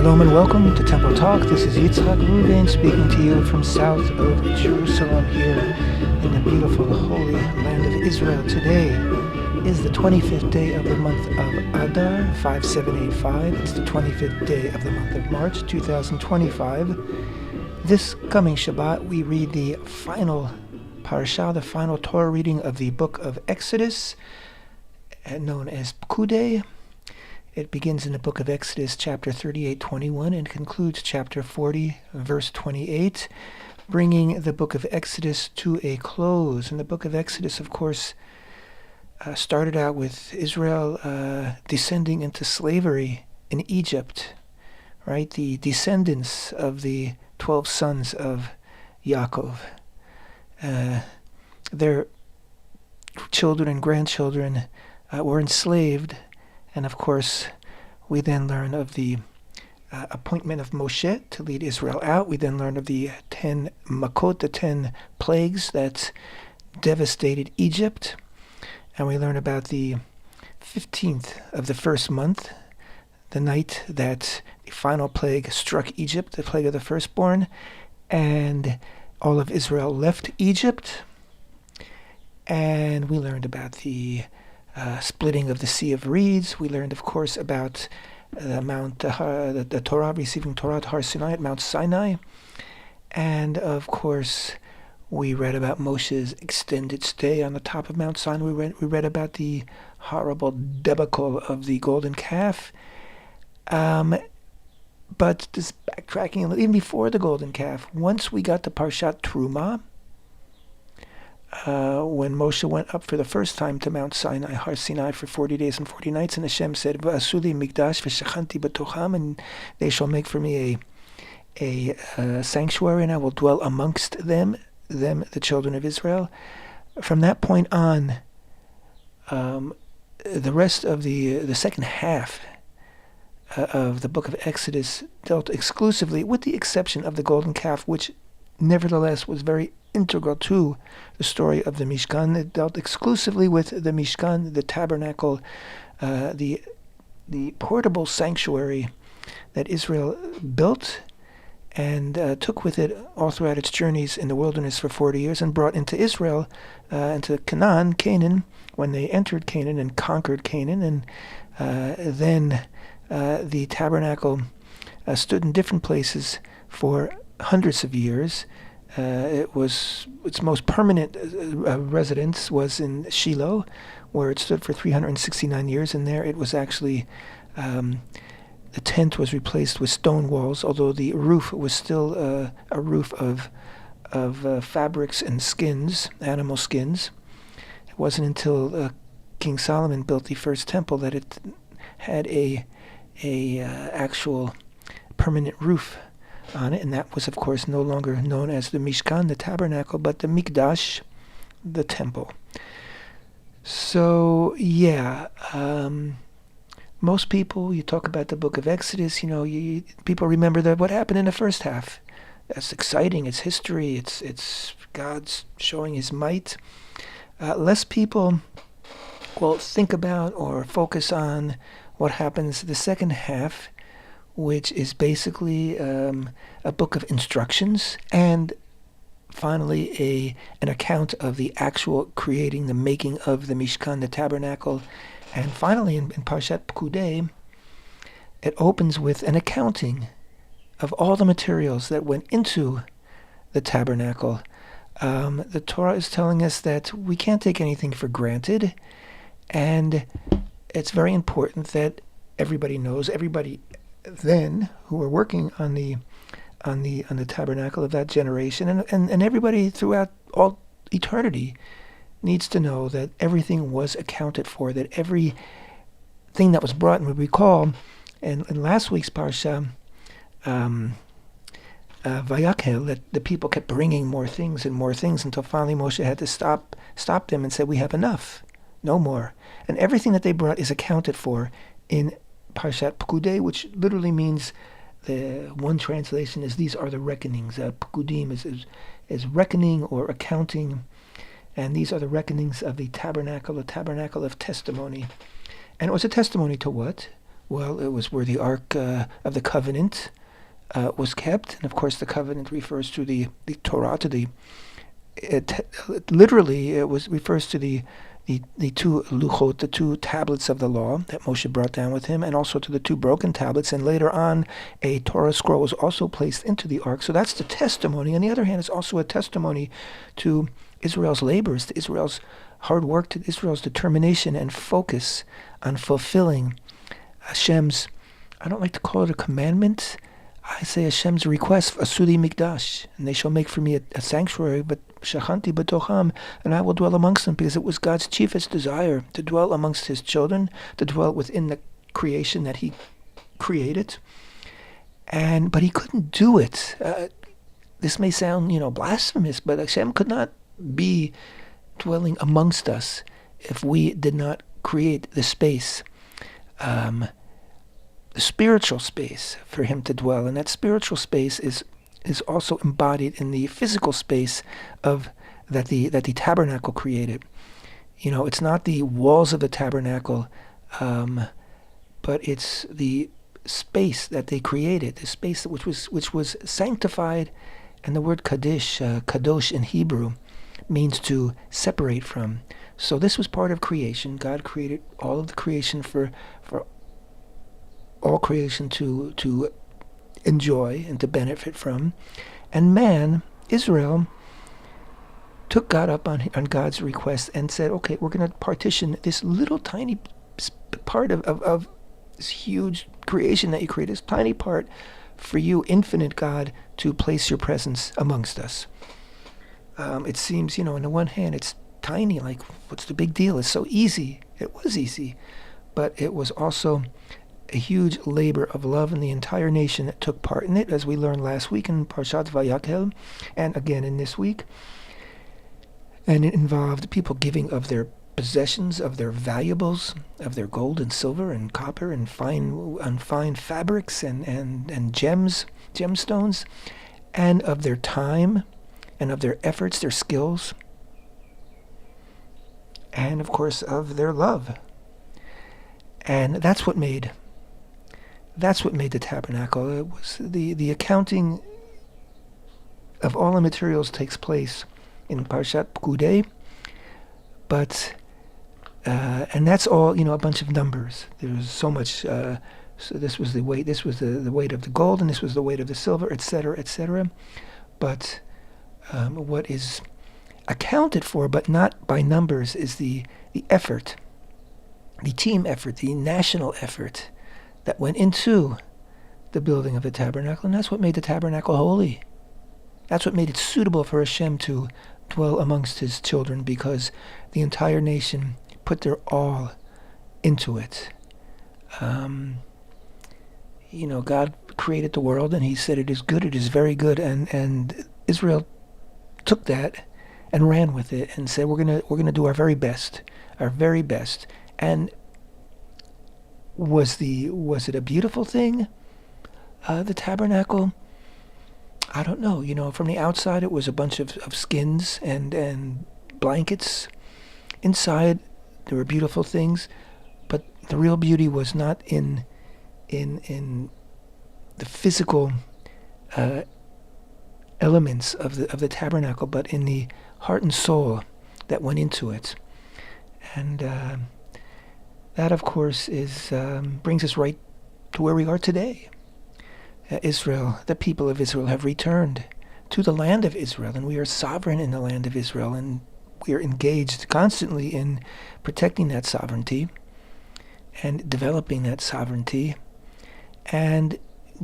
Shalom and welcome to Temple Talk. This is Yitzhak Ruben speaking to you from south of Jerusalem here in the beautiful holy land of Israel. Today is the 25th day of the month of Adar, 5785. It's the 25th day of the month of March, 2025. This coming Shabbat, we read the final parashat, the final Torah reading of the book of Exodus, known as Pikkudei. It begins in the book of Exodus, chapter 38:21, and concludes chapter 40, verse 28, bringing the book of Exodus to a close. And the book of Exodus, of course, started out with Israel descending into slavery in Egypt, right? The descendants of the 12 sons of Yaakov. Their children and grandchildren were enslaved. And of course, we then learn of the appointment of Moshe to lead Israel out. We then learn of the 10 makot, the 10 plagues that devastated Egypt. And we learn about the 15th of the first month, the night that the final plague struck Egypt, the plague of the firstborn, and all of Israel left Egypt. And we learned about the splitting of the Sea of Reeds. We learned, of course, about the Torah, receiving Torah at Har Sinai, at Mount Sinai. And, of course, we read about Moshe's extended stay on the top of Mount Sinai. We read about the horrible debacle of the golden calf. But just backtracking, even before the golden calf, once we got to Parashat Truma, when Moshe went up for the first time to Mount Sinai, Har Sinai, for 40 days and 40 nights, and Hashem said, "V'asuli mikdash v'shachanti b'tocham," and they shall make for me a sanctuary, and I will dwell amongst them, the children of Israel. From that point on, the rest of the second half of the book of Exodus dealt exclusively, with the exception of the golden calf, which nevertheless was very integral to the story of the Mishkan. It dealt exclusively with the Mishkan, the Tabernacle, the portable sanctuary that Israel built and took with it all throughout its journeys in the wilderness for 40 years, and brought into Israel, into Canaan, when they entered Canaan and conquered Canaan. And then the tabernacle stood in different places for hundreds of years. Its most permanent residence was in Shiloh, where it stood for 369 years, and there it was actually, the tent was replaced with stone walls, although the roof was still a roof of fabrics and skins, animal skins. It wasn't until King Solomon built the first temple that it had a actual permanent roof on it, and that was, of course, no longer known as the Mishkan, the Tabernacle, but the Mikdash, the temple. So, yeah, most people, you talk about the book of Exodus, people remember what happened in the first half. That's exciting. It's history. It's God's showing His might. Less people will think about or focus on what happens the second half, which is basically a book of instructions, and finally an account of the actual creating, the making of the Mishkan, the Tabernacle. And finally, in Parashat Pikkudei, it opens with an accounting of all the materials that went into the Tabernacle. The Torah is telling us that we can't take anything for granted, and it's very important that everybody knows, everybody then who were working on the tabernacle of that generation, and everybody throughout all eternity needs to know that everything was accounted for, that everything that was brought. And we recall in last week's parsha, Vayak'hel, that the people kept bringing more things until finally Moshe had to stop them and say, "We have enough, no more." And everything that they brought is accounted for in Parashat Pikkudei, which literally means, the one translation is, these are the reckonings. Pikkudim is reckoning or accounting, and these are the reckonings of the tabernacle of testimony. And it was a testimony to what? Well, it was where the Ark of the Covenant was kept. And of course, the covenant refers to the Torah, to refers to the two luchot, the two tablets of the law that Moshe brought down with him, and also to the two broken tablets. And later on, a Torah scroll was also placed into the ark. So that's the testimony. On the other hand, it's also a testimony to Israel's labors, to Israel's hard work, to Israel's determination and focus on fulfilling Hashem's, I don't like to call it a commandment, I say Hashem's request, Asudi Mikdash, and they shall make for me a sanctuary, but Shachanti B'tocham, and I will dwell amongst them, because it was God's chiefest desire to dwell amongst his children, to dwell within the creation that he created. But he couldn't do it. This may sound, blasphemous, but Hashem could not be dwelling amongst us if we did not create the space, the spiritual space for him to dwell. And that spiritual space is also embodied in the physical space that the tabernacle created. It's not the walls of the tabernacle, but it's the space that they created, the space which was sanctified. And the word kadosh in Hebrew, means to separate from. So this was part of creation. God created all of the creation for all creation to enjoy and to benefit from. And man, Israel, took God up on God's request and said, okay, we're going to partition this little tiny part of this huge creation that you created, this tiny part for you, infinite God, to place your presence amongst us. It seems, on the one hand, it's tiny, like, what's the big deal? It's so easy. It was easy. But it was also a huge labor of love, and the entire nation that took part in it, as we learned last week in Parashat Vayak'hel, and again in this week. And it involved people giving of their possessions, of their valuables, of their gold and silver and copper and fine fabrics and gemstones, and of their time, and of their efforts, their skills, and of course of their love. And that's what made the tabernacle. It was the accounting of all the materials takes place in Parashat Pikkudei, but and that's all, a bunch of numbers. There's so much. So this was the weight. This was the weight of the gold, and this was the weight of the silver, etc., etc. But what is accounted for, but not by numbers, is the effort, the team effort, the national effort that went into the building of the tabernacle. And that's what made the tabernacle holy. That's what made it suitable for Hashem to dwell amongst his children, because the entire nation put their all into it. God created the world, and he said it is good, it is very good, and Israel took that and ran with it and said, we're gonna do our very best. And was it a beautiful thing? The tabernacle? I don't know. From the outside it was a bunch of skins and blankets. Inside there were beautiful things, but the real beauty was not in the physical elements of the tabernacle, but in the heart and soul that went into it. And that, of course, brings us right to where we are today. Israel, the people of Israel, have returned to the land of Israel, and we are sovereign in the land of Israel, and we are engaged constantly in protecting that sovereignty and developing that sovereignty. And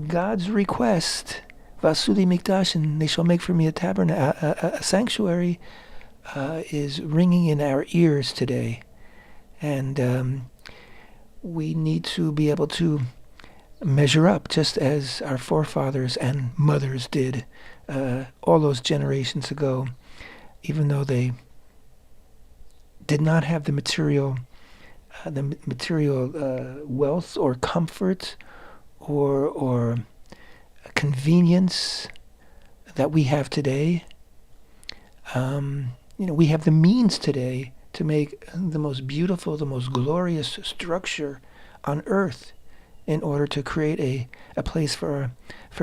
God's request, Vasudi Mikdash, and they shall make for me a tabernacle, a sanctuary, is ringing in our ears today. And we need to be able to measure up, just as our forefathers and mothers did all those generations ago, even though they did not have the material wealth or comfort or convenience that we have today. We have the means today to make the most beautiful, the most glorious structure on earth, in order to create a place for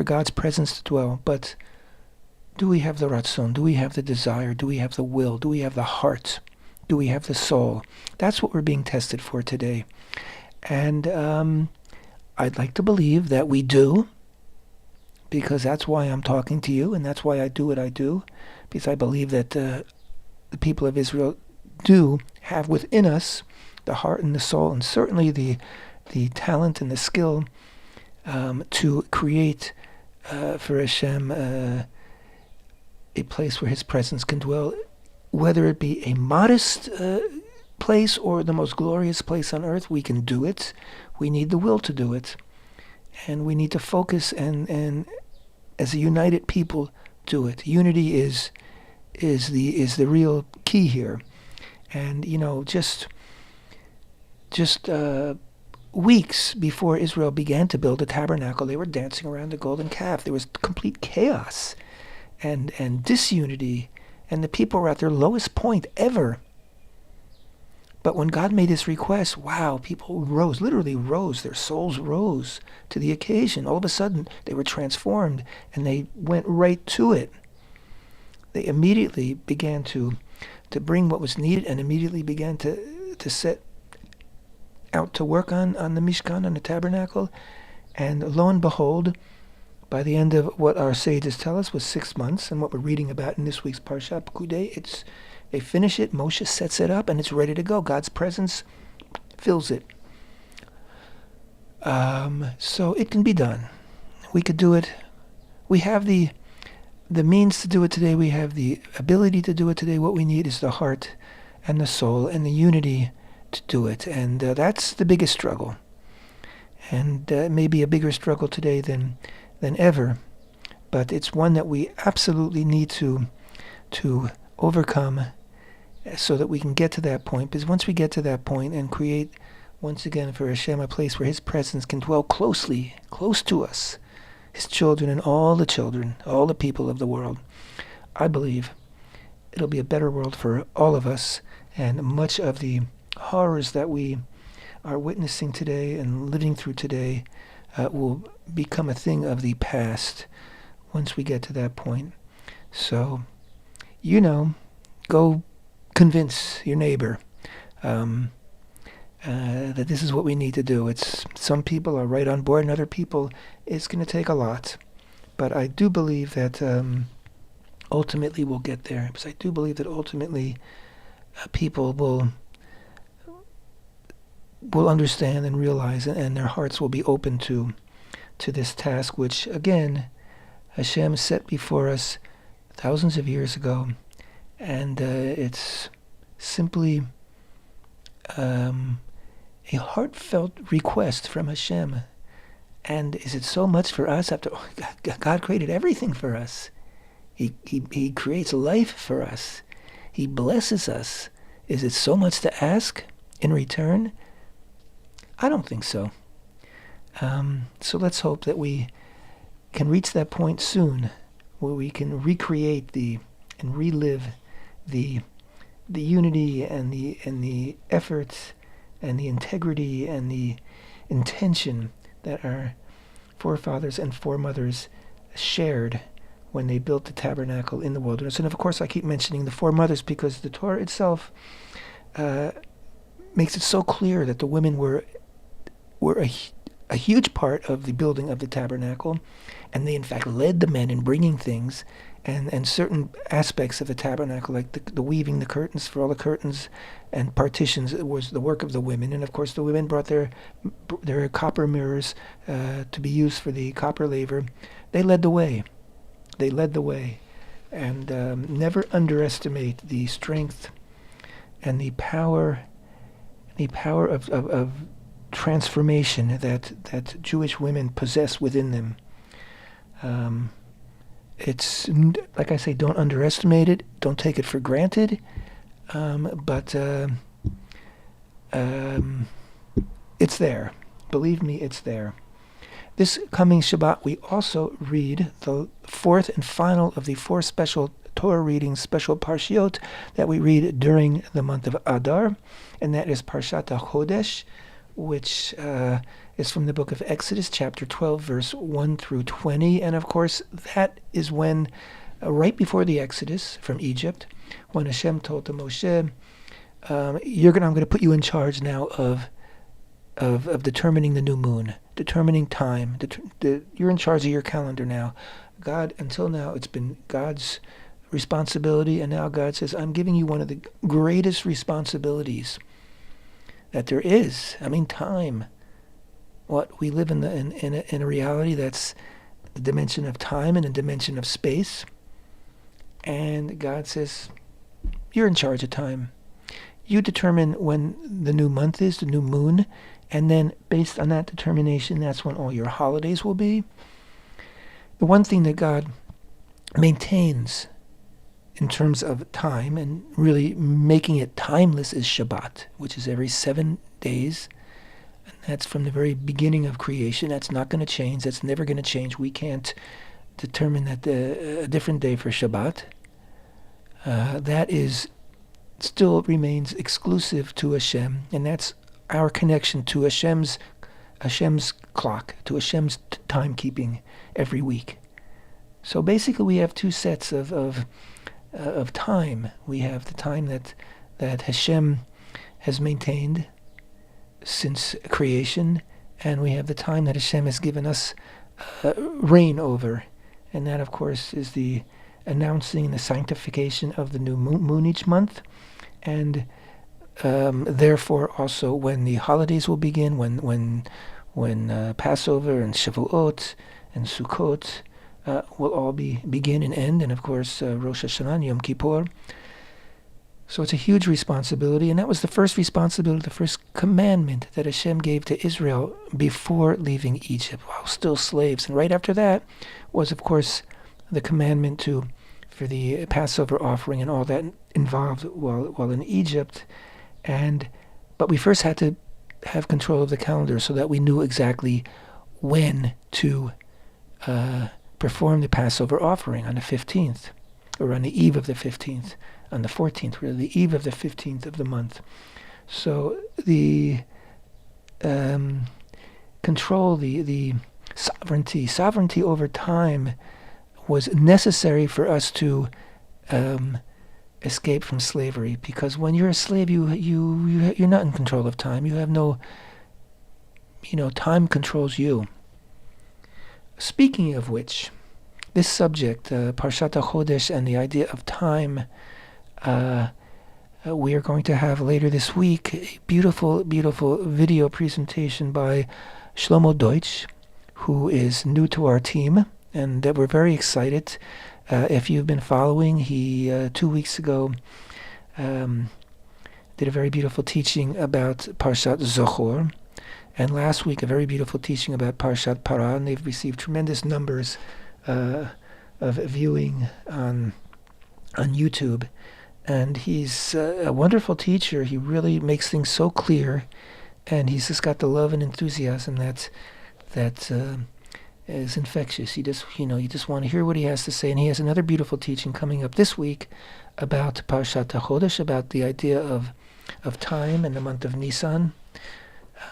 God's presence to dwell. But do we have the ratzon? Do we have the desire? Do we have the will? Do we have the heart? Do we have the soul? That's what we're being tested for today. And I'd like to believe that we do, because that's why I'm talking to you, and that's why I do what I do, because I believe that the people of Israel do have within us the heart and the soul, and certainly the talent and the skill to create for HaShem a place where His presence can dwell, whether it be a modest place or the most glorious place on earth. We can do it. We need the will to do it, and we need to focus and as a united people do it. Unity is the real key here. And just weeks before Israel began to build the tabernacle, they were dancing around the golden calf. There was complete chaos and disunity, and the people were at their lowest point ever. But when God made this request, wow, people literally rose, their souls rose to the occasion. All of a sudden, they were transformed, and they went right to it. They immediately began to bring what was needed, and immediately began to set out to work on the Mishkan, on the tabernacle. And lo and behold, by the end of what our sages tell us was 6 months, and what we're reading about in this week's Parshah Pikkudei, they finish it, Moshe sets it up, and it's ready to go. God's presence fills it. So it can be done. We could do it. We have the means to do it today. We have the ability to do it today. What we need is the heart and the soul and the unity to do it. And that's the biggest struggle. And it may be a bigger struggle today than ever. But it's one that we absolutely need to overcome, so that we can get to that point. Because once we get to that point and create once again for HaShem a place where His presence can dwell close to us, His children and all the children, all the people of the world, I believe it'll be a better world for all of us, and much of the horrors that we are witnessing today and living through today will become a thing of the past once we get to that point. So, go convince your neighbor that this is what we need to do. Some people are right on board, and other people, it's going to take a lot. But I do believe that ultimately we'll get there, because I do believe that ultimately people will understand and realize, and their hearts will be open to this task, which again HaShem set before us thousands of years ago. And it's simply a heartfelt request from HaShem. And is it so much for us? After God created everything for us. He creates life for us. He blesses us. Is it so much to ask in return? I don't think so. So let's hope that we can reach that point soon, where we can recreate and relive the unity and the efforts and the integrity and the intention that our forefathers and foremothers shared when they built the tabernacle in the wilderness. And of course, I keep mentioning the foremothers because the Torah itself makes it so clear that the women were a huge part of the building of the tabernacle, and they in fact led the men in bringing things, and certain aspects of the tabernacle, like the weaving the curtains for all the curtains and partitions, it was the work of the women. And of course the women brought their copper mirrors to be used for the copper laver. They led the way. And never underestimate the strength and the power of transformation that Jewish women possess within them. It's, like I say, don't underestimate it, don't take it for granted, but it's there. Believe me, it's there. This coming Shabbat, we also read the fourth and final of the four special Torah readings, special parshiot, that we read during the month of Adar, and that is Parshat of Hachodesh, which is from the book of Exodus, chapter 12, verse 1 through 20. And of course, that is when, right before the Exodus from Egypt, when Hashem told to Moshe, I'm going to put you in charge now of determining the new moon, determining time. You're in charge of your calendar now. God, until now, it's been God's responsibility, and now God says, I'm giving you one of the greatest responsibilities that there is. I mean, time. What we live in a reality that's the dimension of time and a dimension of space. And God says, you're in charge of time. You determine when the new month is, the new moon, and then based on that determination, that's when all your holidays will be. The one thing that God maintains in terms of time and really making it timeless is Shabbat, which is every 7 days. And that's from the very beginning of creation. That's not going to change. That's never going to change. We can't determine that a different day for Shabbat. That is still remains exclusive to Hashem, and that's our connection to Hashem's clock, to Hashem's timekeeping every week. So basically, we have two sets of time. We have the time that Hashem has maintained since creation, and we have the time that Hashem has given us reign over, and that, of course, is the announcing the sanctification of the new moon each month, and therefore also when the holidays will begin, when Passover and Shavuot and Sukkot will all begin and end, and of course Rosh Hashanah and Yom Kippur. So it's a huge responsibility, and that was the first responsibility, the first commandment that Hashem gave to Israel before leaving Egypt while still slaves. And right after that was, of course, the commandment for the Passover offering and all that involved while in Egypt. But we first had to have control of the calendar so that we knew exactly when to perform the Passover offering on the 15th, or on the eve of the 15th, on the 14th, really, the eve of the 15th of the month. So the control, the sovereignty over time was necessary for us to escape from slavery, because when you're a slave, you're not in control of time. You have no, time controls you. Speaking of which, this subject, Parshah of Hachodesh, and the idea of time, we are going to have later this week a beautiful, beautiful video presentation by Shlomo Deutsch, who is new to our team, and we're very excited. If you've been following, he 2 weeks ago did a very beautiful teaching about Parashat Zohor, and last week a very beautiful teaching about Parashat Parah, and they've received tremendous numbers of viewing on YouTube. And he's a wonderful teacher. He really makes things so clear, and he's just got the love and enthusiasm that is infectious. You just want to hear what he has to say. And he has another beautiful teaching coming up this week about Parshah of Hachodesh, about the idea of time and the month of Nisan.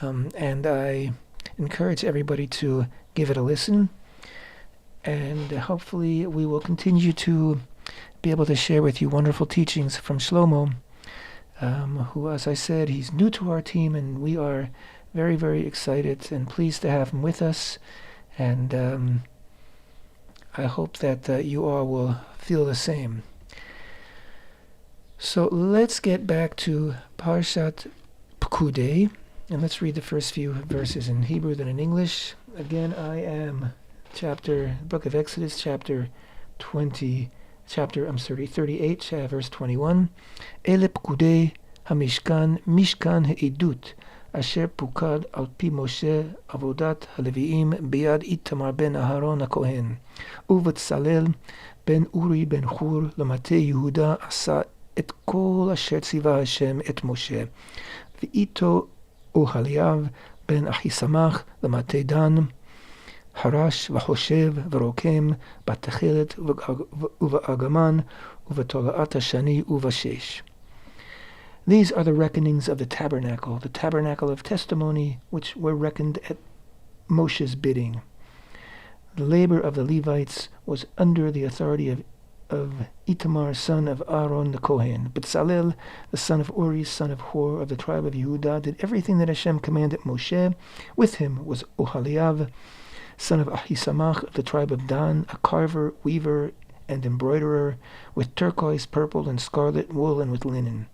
And I encourage everybody to give it a listen. And hopefully we will continue to be able to share with you wonderful teachings from Shlomo, who, as I said, he's new to our team, and we are very, very excited and pleased to have him with us. And I hope that you all will feel the same. So let's get back to Parshat Pikkudei, and let's read the first few verses in Hebrew then in English. Again, I am book of Exodus, chapter 38, verse 21. Ele Pikkudei HaMishkan, Mishkan Ha'edut, Asher Pukad al pi Moshe Avodat HaLeviim Biyad Itamar ben Aharon HaKohen, Uvetzalel ben Uri ben Hur Lamate Yehuda Asa et kol asher tziva Hashem et Moshe, V'ito Ohaliav ben Ahisamach Lamate Dan, Harash v'Hoshev v'Rokem Batechelet uva'agaman uvatola'at hashani uvashesh. These are the reckonings of the tabernacle of testimony, which were reckoned at Moshe's bidding. The labor of the Levites was under the authority of Itamar, son of Aaron the Kohen. Bezalel, the son of Uri, son of Hor, of the tribe of Yehudah, did everything that HaShem commanded Moshe. With him was Oholiab, son of Ahisamach, of the tribe of Dan, a carver, weaver, and embroiderer, with turquoise, purple, and scarlet wool, and with linen.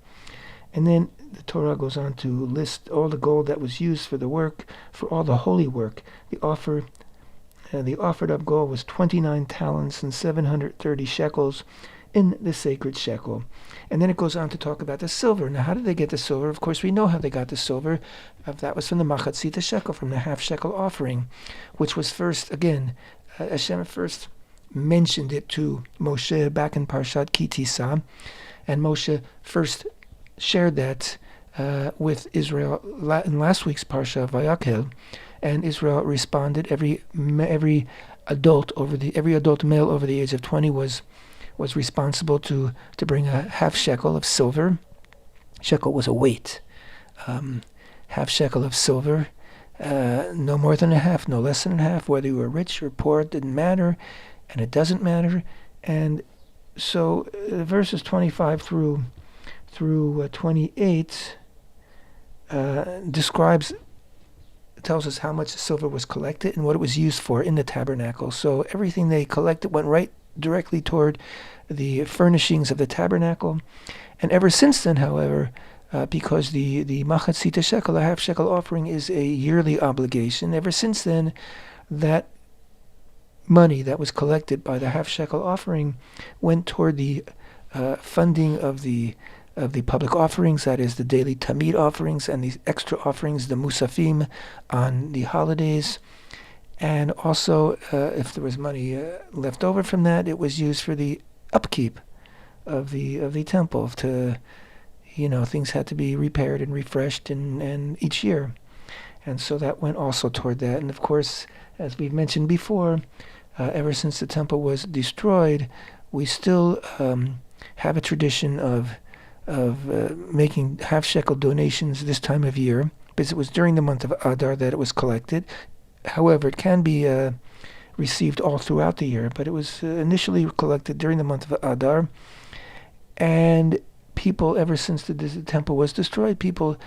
And then the Torah goes on to list all the gold that was used for the work, for all the holy work. The offered up gold was 29 talents and 730 shekels in the sacred shekel. And then it goes on to talk about the silver. Now, how did they get the silver? Of course, we know how they got the silver. That was from the Motz'ei Shabbat, from the half-shekel offering, which was first, again, HaShem first mentioned it to Moshe back in Parashat Kitisa, and Moshe first shared that with Israel in last week's Parshah of Vayak'hel, and Israel responded. Every adult male over the age of 20 was responsible to bring a half shekel of silver. Shekel was a weight. Half shekel of silver, no more than a half, no less than a half. Whether you were rich or poor, it didn't matter, and it doesn't matter. And so verses 25 through 28 tells us how much silver was collected and what it was used for in the tabernacle. So everything they collected went right directly toward the furnishings of the tabernacle. And ever since then, however, because the Motz'ei Shekel, the half-shekel offering, is a yearly obligation, ever since then, that money that was collected by the half-shekel offering went toward the funding of the public offerings, that is the daily tamid offerings and the extra offerings, the musafim, on the holidays. And also, if there was money left over from that, it was used for the upkeep of the temple. Things had to be repaired and refreshed and each year. And so that went also toward that. And of course, as we've mentioned before, ever since the temple was destroyed, we still have a tradition of making half-shekel donations this time of year, because it was during the month of Adar that it was collected. However, it can be received all throughout the year, but it was initially collected during the month of Adar. And people, ever since the temple was destroyed, people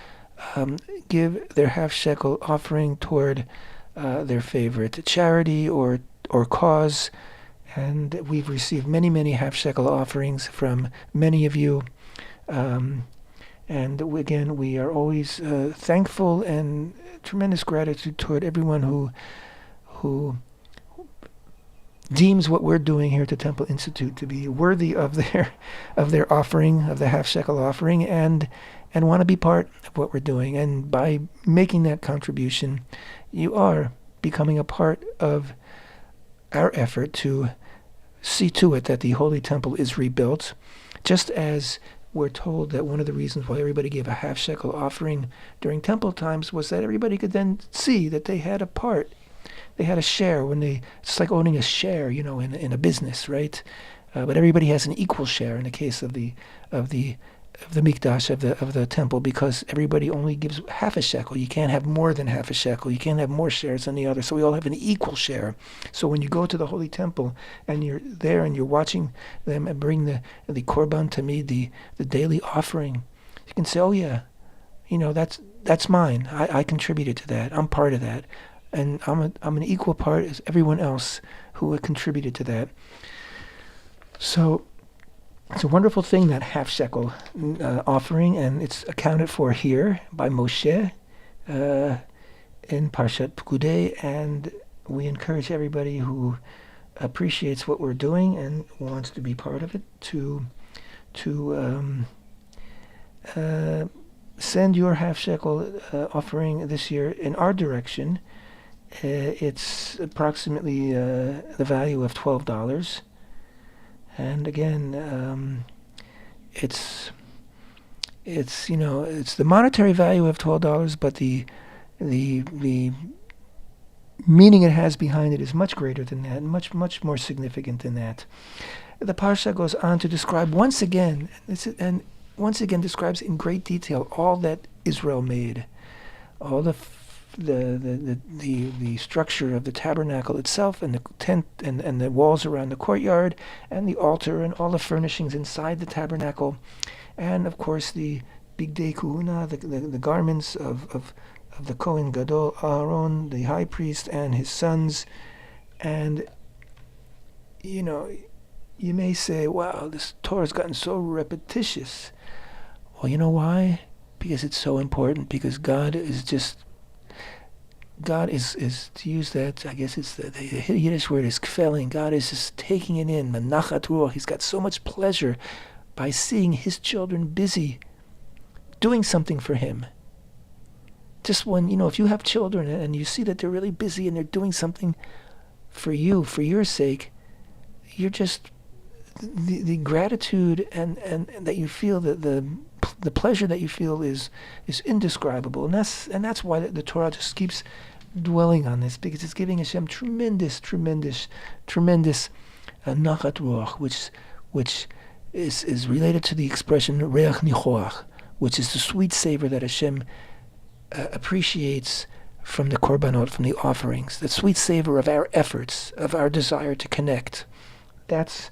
give their half-shekel offering toward their favorite charity or cause. And we've received many, many half-shekel offerings from many of you. And again, we are always thankful and tremendous gratitude toward everyone who deems what we're doing here at the Temple Institute to be worthy of their offering, of the half-shekel offering, and want to be part of what we're doing. And by making that contribution, you are becoming a part of our effort to see to it that the Holy Temple is rebuilt, just as we're told that one of the reasons why everybody gave a half-shekel offering during temple times was that everybody could then see that they had a part, they had a share. It's like owning a share, in a business, right? But everybody has an equal share in the case of the mikdash, of the temple, because everybody only gives half a shekel. You can't have more than half a shekel. You can't have more shares than the other. So we all have an equal share. So when you go to the Holy Temple and you're there and you're watching them and bring the korban tamid, the daily offering, you can say, oh yeah, that's mine. I contributed to that. I'm part of that. And I'm an equal part as everyone else who had contributed to that. So it's a wonderful thing, that half-shekel offering, and it's accounted for here by Moshe in Parashat Pikkudei, and we encourage everybody who appreciates what we're doing and wants to be part of it to send your half-shekel offering this year in our direction. It's approximately the value of $12. And again, it's the monetary value of $12, but the meaning it has behind it is much greater than that, and much more significant than that. The Parsha goes on to describe once again, and once again describes in great detail all that Israel made, all the structure of the tabernacle itself, and the tent, and the walls around the courtyard, and the altar, and all the furnishings inside the tabernacle, and of course the Pikkudei Kuhuna, the garments of the Kohen Gadol, Aaron, the high priest, and his sons. And you may say, wow, this Torah's gotten so repetitious. Well, you know why? Because it's so important, because God is, to use that, I guess it's the Yiddish word is kfelling. God is just taking it in, menachat ruach. He's got so much pleasure by seeing his children busy doing something for him. Just when, if you have children and you see that they're really busy and they're doing something for you, for your sake, you're just, the gratitude and that you feel, the pleasure that you feel is indescribable. And that's why the Torah just keeps dwelling on this, because it's giving HaShem tremendous nachat ruach, which is related to the expression reach nichoach, which is the sweet savor that HaShem appreciates from the korbanot, from the offerings, the sweet savor of our efforts, of our desire to connect. That's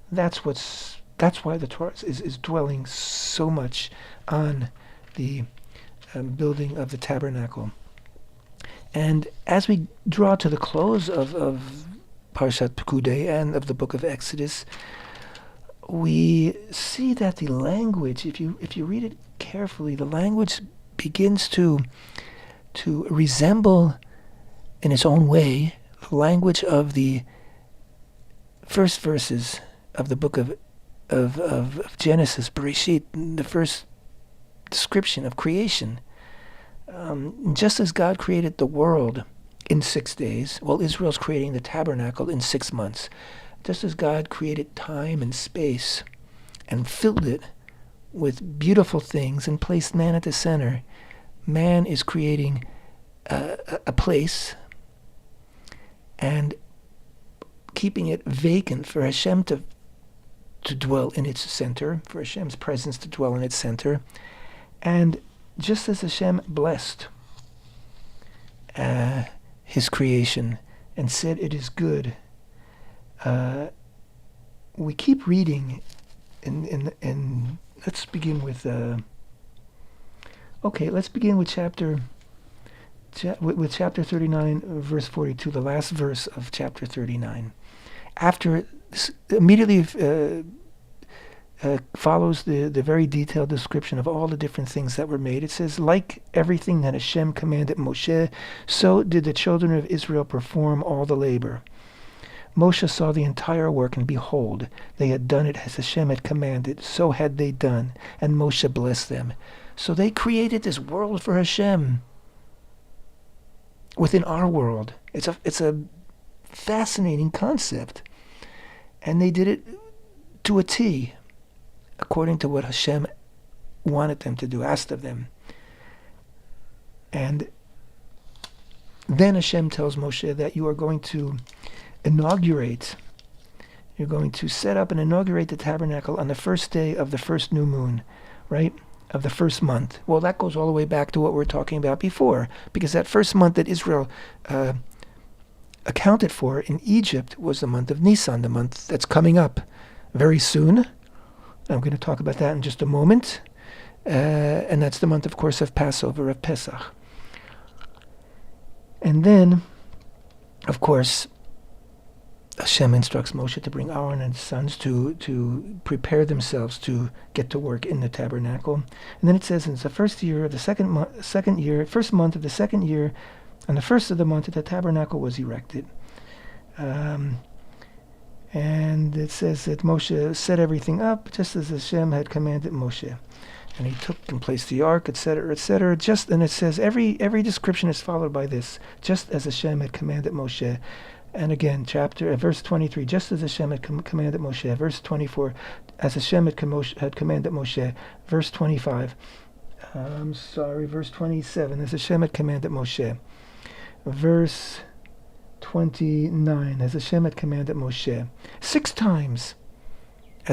why the Torah is dwelling so much on the building of the tabernacle. And as we draw to the close of Parashat Pikkudei and of the book of Exodus, we see that the language, if you read it carefully, the language begins to resemble, in its own way, the language of the first verses of the book of Genesis, Bereshit, the first description of creation. Just as God created the world in 6 days, while Israel's creating the tabernacle in 6 months. Just as God created time and space and filled it with beautiful things and placed man at the center, man is creating a place and keeping it vacant for HaShem to dwell in its center, for Hashem's presence to dwell in its center. And just as Hashem blessed his creation and said it is good, we keep reading in let's begin with let's begin with chapter 39, verse 42, the last verse of chapter 39. After this, immediately follows the very detailed description of all the different things that were made. It says, like everything that Hashem commanded Moshe, so did the children of Israel perform all the labor. Moshe saw the entire work, and behold, they had done it as Hashem had commanded, so had they done, and Moshe blessed them. So they created this world for Hashem within our world. It's a fascinating concept. And they did it to a T, according to what Hashem wanted them to do, asked of them. And then Hashem tells Moshe that you are going to inaugurate, you're going to set up and inaugurate the tabernacle on the first day of the first new moon, right? Of the first month. Well, that goes all the way back to what we were talking about before, because that first month that Israel accounted for in Egypt was the month of Nisan, the month that's coming up very soon. I'm going to talk about that in just a moment. And that's the month, of course, of Passover, of Pesach. And then, of course, Hashem instructs Moshe to bring Aaron and his sons to prepare themselves to get to work in the tabernacle. And then it says, in the first year of the first month of the second year, on the first of the month, the tabernacle was erected. And it says that Moshe set everything up just as Hashem had commanded Moshe. And he took and placed the ark, etc., etc. And it says every description is followed by this, just as Hashem had commanded Moshe. And again, verse 23, just as Hashem had commanded Moshe. Verse 24, as Hashem had commanded Moshe. Verse 25, verse 27, as Hashem had commanded Moshe. Verse 29, as Hashem had commanded Moshe. 6 times,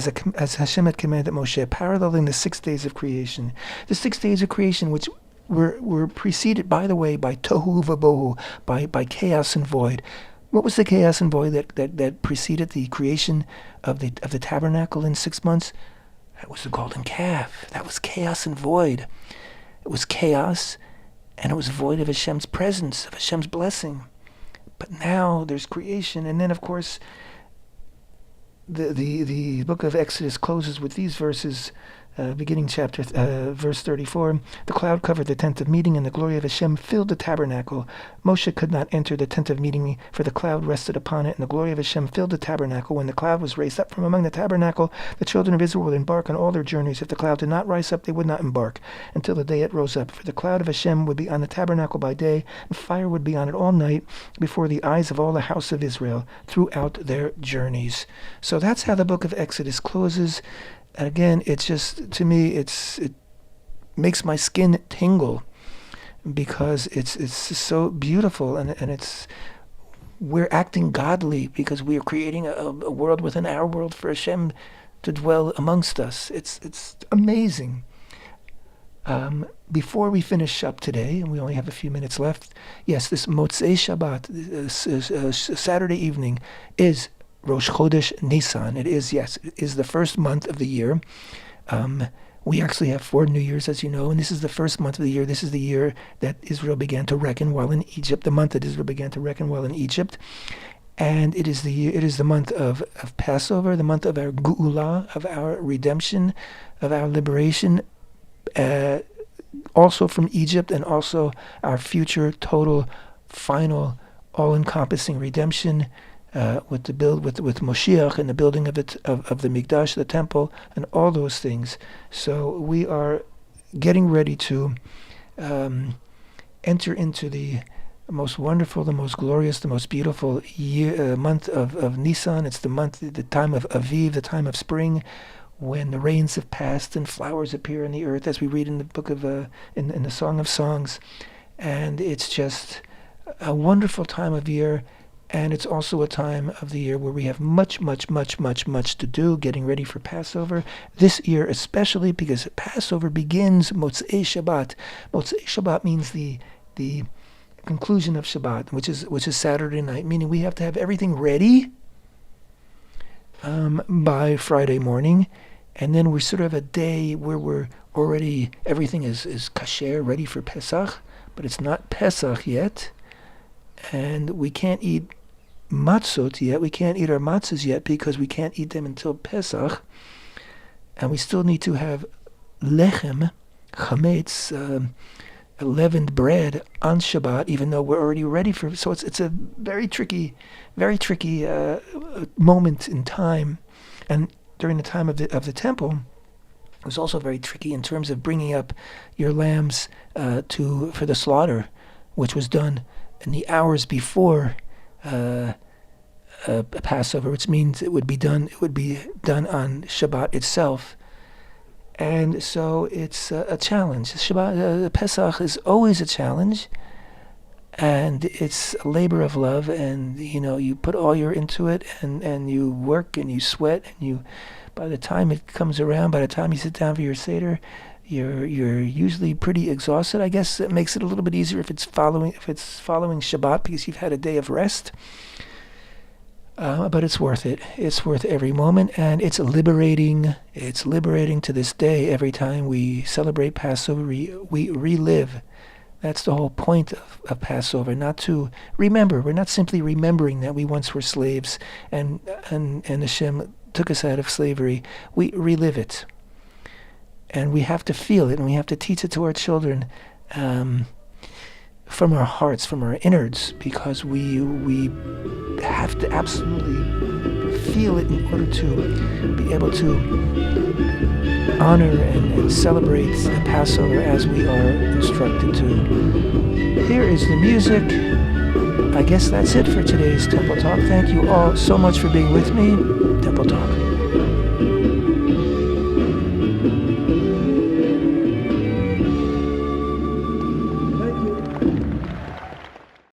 as Hashem had commanded Moshe, paralleling the 6 days of creation. The 6 days of creation, which were preceded, by the way, by tohu vabohu, by chaos and void. What was the chaos and void that preceded the creation of the tabernacle in 6 months? That was the golden calf. That was chaos and void. It was chaos, and it was void of Hashem's presence, of Hashem's blessing. But now there's creation, and then of course the book of Exodus closes with these verses, beginning verse 34. The cloud covered the tent of meeting, and the glory of Hashem filled the tabernacle. Moshe could not enter the tent of meeting, for the cloud rested upon it, and the glory of Hashem filled the tabernacle. When the cloud was raised up from among the tabernacle, the children of Israel would embark on all their journeys. If the cloud did not rise up, they would not embark until the day it rose up. For the cloud of Hashem would be on the tabernacle by day, and fire would be on it all night before the eyes of all the house of Israel throughout their journeys. So that's how the book of Exodus closes. Again, it's just, to me, it makes my skin tingle, because it's so beautiful, and we're acting godly because we are creating a world within our world for Hashem to dwell amongst us. It's amazing. Before we finish up today, and we only have a few minutes left, yes, this Motz'ei Shabbat, Saturday evening, is Rosh Chodesh Nisan. It is the first month of the year. We actually have 4 New Years, as you know, and this is the first month of the year. This is the year that Israel began to reckon while in Egypt, the month that Israel began to reckon while in Egypt. And it is the month of Passover, the month of our Geula, of our redemption, of our liberation, also from Egypt, and also our future, total, final, all-encompassing redemption, with Moshiach and the building of the Mikdash, the temple, and all those things. So we are getting ready to enter into the most wonderful, the most glorious, the most beautiful month of Nisan. It's the time of Aviv, the time of spring, when the rains have passed and flowers appear in the earth, as we read in the book of in the Song of Songs. And it's just a wonderful time of year. And it's also a time of the year where we have much, much, much, much, much to do, getting ready for Passover. This year especially, because Passover begins Motz'ei Shabbat. Motz'ei Shabbat means the conclusion of Shabbat, which is Saturday night, meaning we have to have everything ready by Friday morning. And then we sort of have a day where we're already, everything is kasher, ready for Pesach, but it's not Pesach yet. And we can't eat matzot yet. We can't eat our matzahs yet because we can't eat them until Pesach. And we still need to have lechem, chametz, leavened bread on Shabbat, even though we're already ready for. So it's a very tricky moment in time. And during the time of the temple, it was also very tricky in terms of bringing up your lambs for the slaughter, which was done in the hours before Passover, which means it would be done on Shabbat itself. And so it's a challenge. Shabbat, Pesach is always a challenge, and it's a labor of love, and you put all your into it, and you work and you sweat, and by the time it comes around, by the time you sit down for your Seder, you're usually pretty exhausted. I guess it makes it a little bit easier if it's following Shabbat, because you've had a day of rest. But it's worth it. It's worth every moment, and it's liberating. It's liberating to this day. Every time we celebrate Passover, we relive. That's the whole point of Passover, not to remember. We're not simply remembering that we once were slaves and Hashem took us out of slavery. We relive it. And we have to feel it, and we have to teach it to our children from our hearts, from our innards, because we have to absolutely feel it in order to be able to honor and celebrate the Passover as we are instructed to. Here is the music. I guess that's it for today's Temple Talk. Thank you all so much for being with me. Temple Talk.